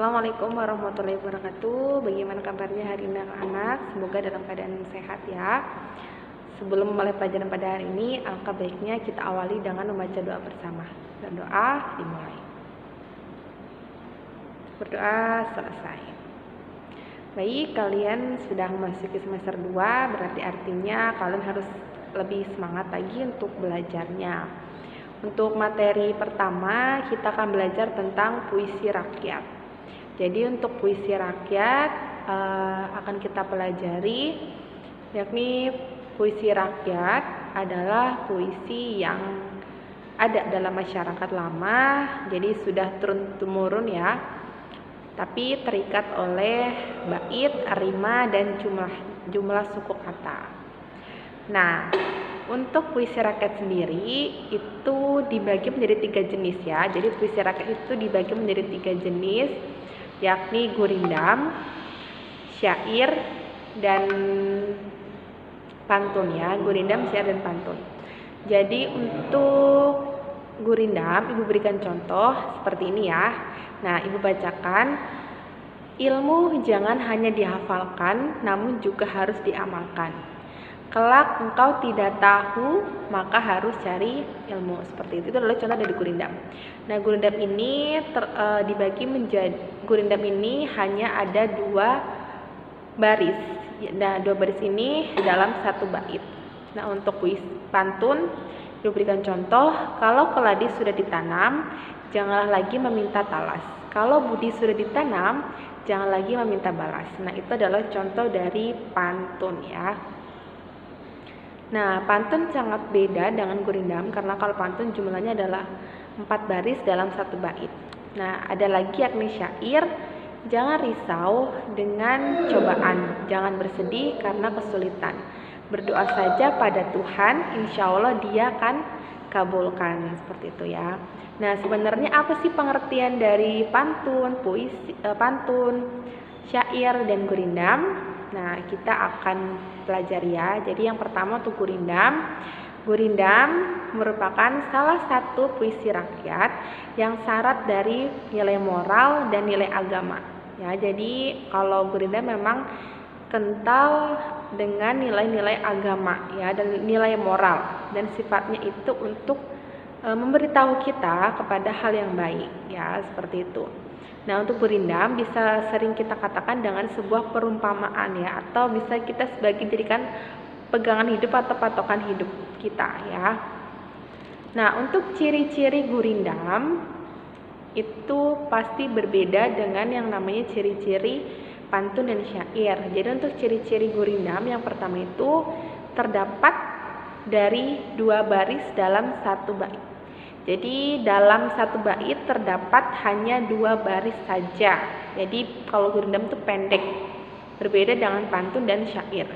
Assalamualaikum warahmatullahi wabarakatuh. Bagaimana kabarnya hari ini anak-anak? Semoga dalam keadaan sehat ya. Sebelum mulai pelajaran pada hari ini, alangkah baiknya kita awali dengan membaca doa bersama. Dan doa dimulai. Berdoa selesai. Baik, kalian sudah memasuki semester 2, berarti artinya kalian harus lebih semangat lagi untuk belajarnya. Untuk materi pertama, kita akan belajar tentang puisi rakyat. Jadi untuk puisi rakyat akan kita pelajari, yakni puisi rakyat adalah puisi yang ada dalam masyarakat lama, jadi sudah turun-temurun ya, tapi terikat oleh bait, rima, dan jumlah suku kata. Nah, untuk puisi rakyat sendiri itu dibagi menjadi 3 jenis ya. Jadi puisi rakyat itu dibagi menjadi 3 jenis, yakni gurindam, syair, dan pantun ya. Gurindam, syair, dan pantun. Jadi untuk gurindam, Ibu berikan contoh seperti ini ya. Nah, Ibu bacakan, ilmu jangan hanya dihafalkan, namun juga harus diamalkan. Kelak engkau tidak tahu, maka harus cari ilmu. Seperti itu adalah contoh dari gurindam. Nah, gurindam ini dibagi menjadi, gurindam ini hanya ada 2 baris. Nah, 2 baris ini dalam 1 bait. Nah, untuk pantun, diberikan contoh, kalau keladi sudah ditanam, janganlah lagi meminta talas. Kalau budi sudah ditanam, jangan lagi meminta balas. Nah, itu adalah contoh dari pantun ya. Nah, pantun sangat beda dengan gurindam karena kalau pantun jumlahnya adalah 4 baris dalam 1 bait. Nah, ada lagi yakni syair. Jangan risau dengan cobaan, jangan bersedih karena kesulitan. Berdoa saja pada Tuhan, insya Allah Dia akan kabulkan. Seperti itu ya. Nah, sebenarnya apa sih pengertian dari pantun, pantun, syair, dan gurindam? Nah, kita akan pelajari ya. Jadi yang pertama untuk gurindam. Gurindam merupakan salah satu puisi rakyat yang syarat dari nilai moral dan nilai agama. Ya, jadi kalau gurindam memang kental dengan nilai-nilai agama ya dan nilai moral, dan sifatnya itu untuk memberitahu kita kepada hal yang baik ya, seperti itu. Nah, untuk gurindam bisa sering kita katakan dengan sebuah perumpamaan ya, atau bisa kita sebagai jadikan pegangan hidup atau patokan hidup kita ya. Nah, untuk ciri-ciri gurindam itu pasti berbeda dengan yang namanya ciri-ciri pantun dan syair. Jadi untuk ciri-ciri gurindam yang pertama itu terdapat dari 2 baris dalam 1 bait. Jadi dalam 1 bait terdapat hanya 2 baris saja. Jadi kalau gurindam itu pendek, berbeda dengan pantun dan syair.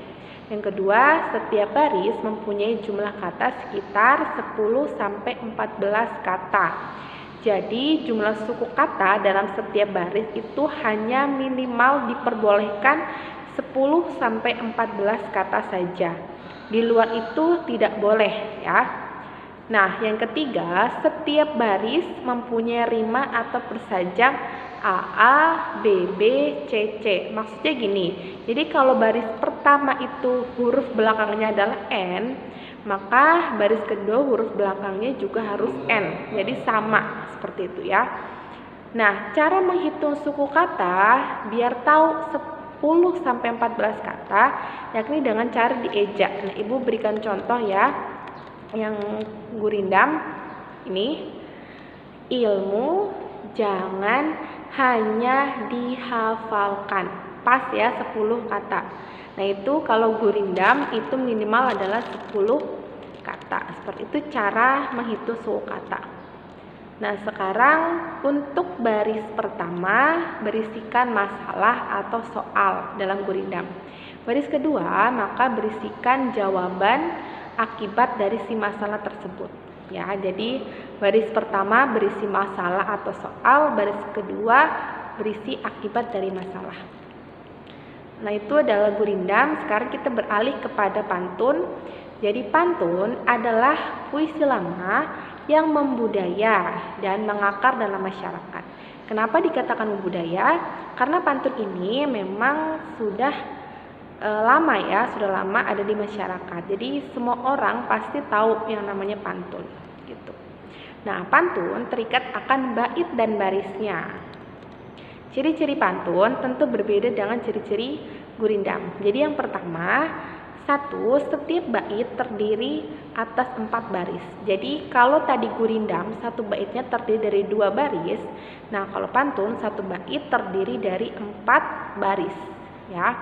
Yang kedua, setiap baris mempunyai jumlah kata sekitar 10-14 kata. Jadi jumlah suku kata dalam setiap baris itu hanya minimal diperbolehkan 10-14 kata saja. Di luar itu tidak boleh ya. Nah, yang ketiga, setiap baris mempunyai rima atau persajang AA, BB, CC. Maksudnya gini, jadi kalau baris pertama itu huruf belakangnya adalah N, maka baris kedua huruf belakangnya juga harus N. Jadi sama, seperti itu ya. Nah, cara menghitung suku kata biar tahu 10-14 kata, yakni dengan cara diejak. Nah, Ibu berikan contoh ya. Yang gurindam ini, ilmu jangan hanya dihafalkan, pas ya 10 kata. Nah, itu kalau gurindam itu minimal adalah 10 kata. Seperti itu cara menghitung suku kata. Nah, sekarang untuk baris pertama berisikan masalah atau soal dalam gurindam. Baris kedua maka berisikan jawaban akibat dari si masalah tersebut ya. Jadi baris pertama berisi masalah atau soal, baris kedua berisi akibat dari masalah. Nah, itu adalah gurindam. Sekarang kita beralih kepada pantun. Jadi pantun adalah puisi lama yang membudaya dan mengakar dalam masyarakat. Kenapa dikatakan membudaya? Karena pantun ini memang sudah lama ya, sudah lama ada di masyarakat. Jadi semua orang pasti tahu yang namanya pantun gitu. Nah, pantun terikat akan bait dan barisnya. Ciri-ciri pantun tentu berbeda dengan ciri-ciri gurindam. Jadi yang pertama, satu, setiap bait terdiri atas 4 baris. Jadi kalau tadi gurindam satu baitnya terdiri dari 2 baris. Nah, kalau pantun satu bait terdiri dari 4 baris, ya.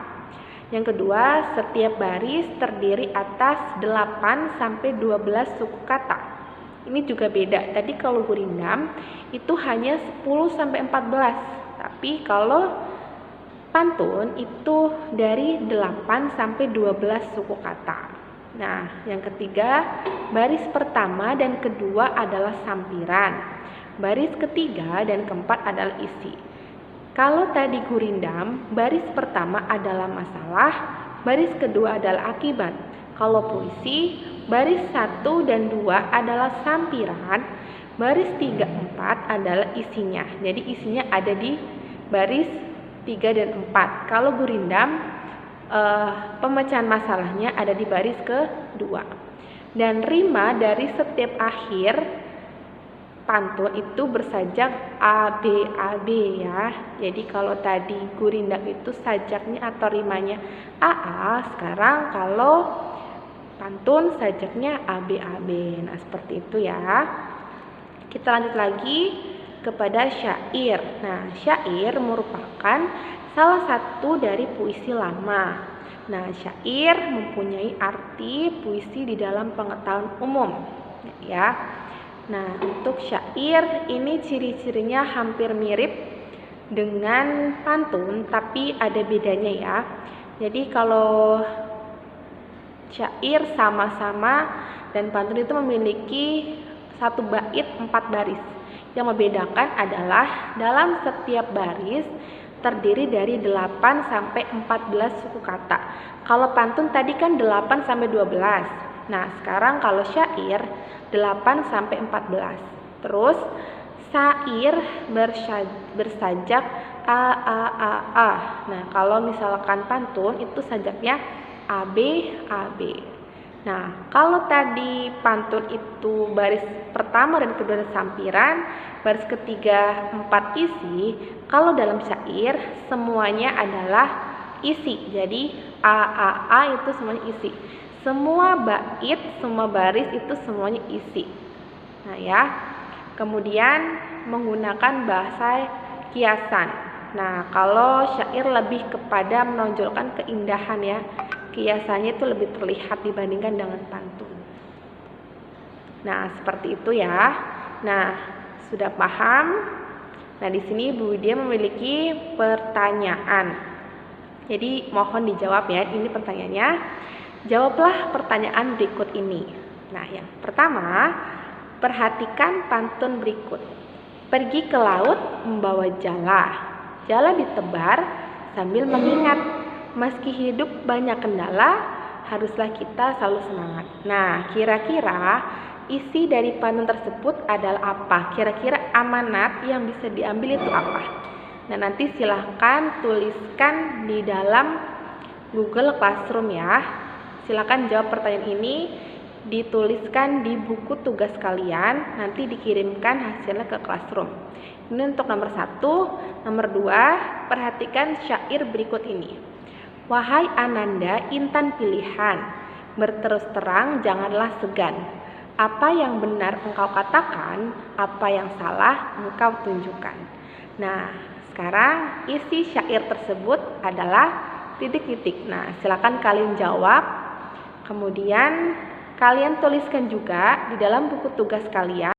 Yang kedua, setiap baris terdiri atas 8 sampai 12 suku kata. Ini juga beda. Tadi kalau gurindam itu hanya 10 sampai 14. Tapi kalau pantun itu dari 8 sampai 12 suku kata. Nah, yang ketiga, baris pertama dan kedua adalah sampiran. Baris ketiga dan keempat adalah isi. Kalau tadi gurindam, baris pertama adalah masalah, baris kedua adalah akibat. Kalau puisi, baris 1 dan 2 adalah sampiran, baris 3, 4 adalah isinya. Jadi isinya ada di baris 3 dan 4. Kalau gurindam, pemecahan masalahnya ada di baris kedua. Dan rima dari setiap akhir pantun itu bersajak ABAB ya. Jadi kalau tadi gurindam itu sajaknya atau rimanya AA, sekarang kalau pantun sajaknya ABAB. Nah, seperti itu ya. Kita lanjut lagi kepada syair. Nah, syair merupakan salah satu dari puisi lama. Nah, syair mempunyai arti puisi di dalam pengetahuan umum, ya. Nah, untuk syair ini ciri-cirinya hampir mirip dengan pantun, tapi ada bedanya ya. Jadi kalau syair sama-sama dan pantun itu memiliki satu bait 4 baris. Yang membedakan adalah dalam setiap baris terdiri dari 8 sampai 14 suku kata. Kalau pantun tadi kan 8 sampai 12. Nah, sekarang kalau syair 8 sampai 14. Terus syair bersajak A. Nah, kalau misalkan pantun itu sajaknya AB. Nah, kalau tadi pantun itu baris pertama dan kedua sampiran, baris ketiga 4 isi, kalau dalam syair semuanya adalah isi. Jadi A itu semuanya isi. Semua bait, semua baris itu semuanya isi. Nah ya, kemudian menggunakan bahasa kiasan. Nah, kalau syair lebih kepada menonjolkan keindahan ya. Kiasannya itu lebih terlihat dibandingkan dengan pantun. Nah, seperti itu ya. Nah, sudah paham? Nah, di sini Bu Widya memiliki pertanyaan. Jadi, mohon dijawab ya. Ini pertanyaannya. Jawablah pertanyaan berikut ini. Nah, yang pertama, perhatikan pantun berikut. Pergi ke laut membawa jala. Jala ditebar sambil mengingat. Meski hidup banyak kendala, haruslah kita selalu semangat. Nah, kira-kira isi dari pantun tersebut adalah apa? Kira-kira amanat yang bisa diambil itu apa? Nah, nanti silahkan tuliskan di dalam Google Classroom ya. Silahkan jawab pertanyaan ini, dituliskan di buku tugas kalian, nanti dikirimkan hasilnya ke Classroom. Ini untuk nomor 1. Nomor 2, perhatikan syair berikut ini. Wahai Ananda, intan pilihan, berterus terang janganlah segan. Apa yang benar engkau katakan, apa yang salah engkau tunjukkan. Nah, sekarang isi syair tersebut adalah titik-titik. Nah, silakan kalian jawab. Kemudian kalian tuliskan juga di dalam buku tugas kalian.